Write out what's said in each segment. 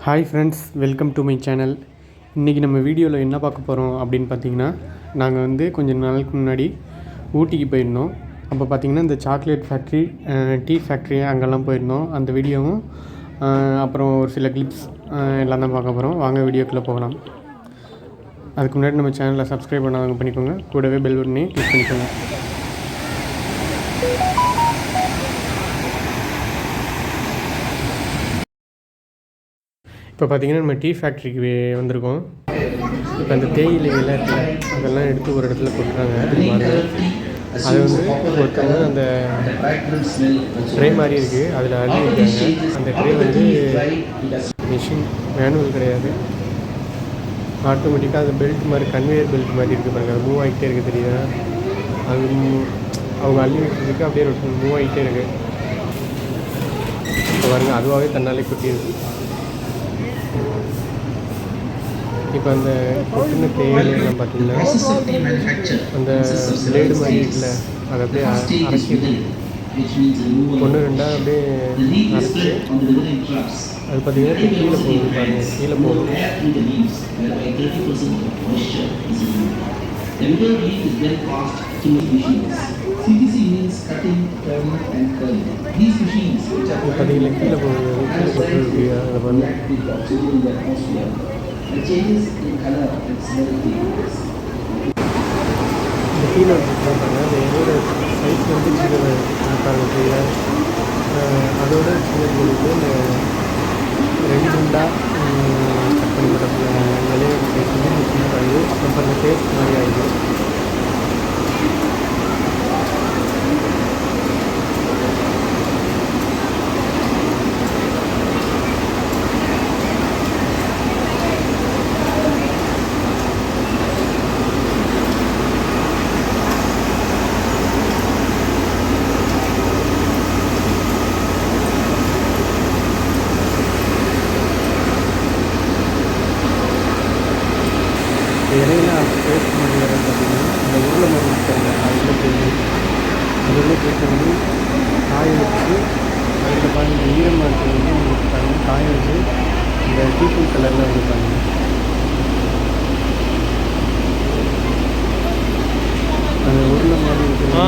Hi friends, welcome to my channel. இன்றைக்கி நம்ம வீடியோவில் என்ன பார்க்க போகிறோம் அப்படின்னு பார்த்தீங்கன்னா, நாங்கள் வந்து கொஞ்சம் நாளுக்கு முன்னாடி ஊட்டிக்கு போயிருந்தோம். அப்போ பார்த்திங்கன்னா இந்த சாக்லேட் ஃபேக்ட்ரி, டீ ஃபேக்ட்ரி அங்கெல்லாம் போயிருந்தோம். அந்த வீடியோவும் அப்புறம் ஒரு சில கிளிப்ஸ் எல்லாம் தான் பார்க்க போகிறோம். வாங்க வீடியோக்குள்ளே போகலாம். அதுக்கு முன்னாடி நம்ம சேனலை சப்ஸ்கிரைப் பண்ணாதவங்க பண்ணிக்கோங்க. கூடவே பெல் பட்டனை கிளிக் பண்ணிக்கோங்க. இப்போ பார்த்திங்கன்னா நம்ம டீ ஃபேக்ட்ரிக்கு வந்திருக்கோம். இப்போ அந்த தேயிலை எல்லாம் இருக்குல்ல, அதெல்லாம் எடுத்து ஒரு இடத்துல கொட்டுறாங்க. அது வந்து ஒருத்தவங்க அந்த ட்ரே மாதிரி இருக்குது, அதில் அள்ளி இருக்காங்க. அந்த ட்ரே வந்து மிஷின், மேனுவல் கிடையாது, ஆட்டோமேட்டிக்காக அது பெல்ட் மாதிரி, கன்வேயர் பெல்ட் மாதிரி இருக்குது பாருங்கள். அது மூவ் ஆகிட்டே இருக்குது, தெரியுதா? அது அவங்க அள்ளி விட்டுறதுக்கு அப்படியே மூவ் ஆகிட்டே இருக்குது. இப்போ பாருங்கள், அதுவாகவே தன்னாலே கொட்டியிருக்கு. இப்போ அந்த கொட்டின தேயிலையெல்லாம் பார்த்தீங்கன்னா அந்த பிளேடு மாதிரி இருக்குல்ல, அதை அப்படியே அரைச்சி ஒன்று ரெண்டாக அப்படியே அரைச்சி அது பார்த்திங்கன்னா கீழே போகுது பாருங்கள், கீழே போகும். பார்த்தீங்கன்னா கீழே போகுது, கீழே போட்டு அதை பாருங்கள். இந்த கீழே வச்சுருக்காங்க. அந்த எதோட சைஸ் வந்து சின்ன பாருங்கள், கீழே அதோட சின்ன பொழுது இந்த ரெண்டு ரெண்டாக கட் பண்ணி போட்ட நிறைய சைஸ் வந்து சின்னதாக ஆகுது. அப்புறம் பாருங்கள் டேஸ்ட் மாதிரி ஆகிடுது. இலையெல்லாம் பேஸ்ட் பண்ணி வரது பார்த்திங்கன்னா இந்த உருளை மாதிரி இருக்காங்க. அதில் பேஸ்ட் வந்து காய வச்சு அதில் பாருங்கள் ஈரமாக இருக்கிறது வந்து பாருங்கள் காய வச்சு இந்த டீத்தூள் கலரில் வந்து பாருங்கள். அந்த உருளை மாதிரி இருக்கிறது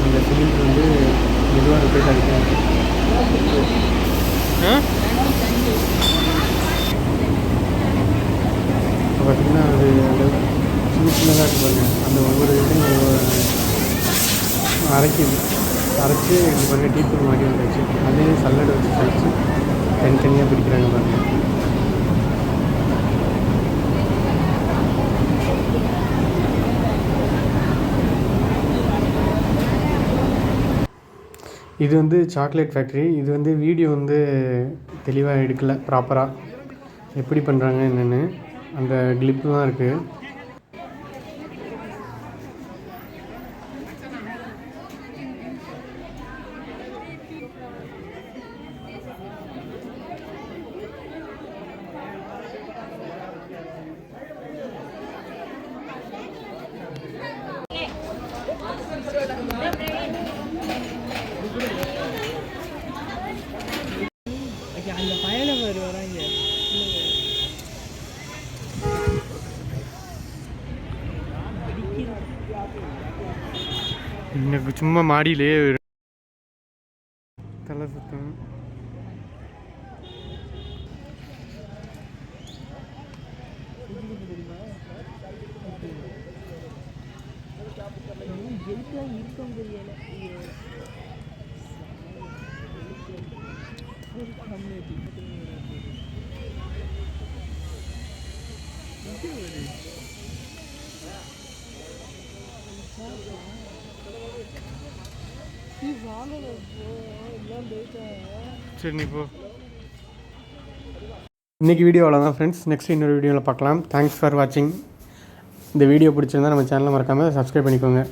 அந்த சிலிண்டர் வந்து மெதுவாக ரிப்பேட் ஆகிட்டு பார்த்திங்கன்னா அது அந்த சின்ன சின்னதாக இருக்கு பாருங்கள். அந்த ஒவ்வொரு இதையும் அரைச்சி இது பண்ணி டீத்தூள் மாதிரி வந்துச்சு. அதையும் சல்லடை வச்சு சளிச்சு தனித்தனியாக பிடிக்கிறாங்க பாருங்கள். இது வந்து சாக்லேட் ஃபேக்ட்ரி. இது வந்து வீடியோ வந்து தெளிவாக எடுக்கலை ப்ராப்பராக, எப்படி பண்ணுறாங்க என்னென்னு. அந்த கிளிப்பு தான் இருக்குது. அந்த பயணம் வராங்க எனக்கு சும்மா மாடியிலே தலை சுத்தம். சரி, நீ போ. இன்றைக்கி வீடியோ அவ்வளோதான் ஃப்ரெண்ட்ஸ். நெக்ஸ்ட் இன்னொரு வீடியோவில் பார்க்கலாம். தேங்க்ஸ் ஃபார் வாட்சிங். இந்த வீடியோ பிடிச்சிருந்தா நம்ம சேனலை மறக்காமல் சப்ஸ்கிரைப் பண்ணிக்கோங்க.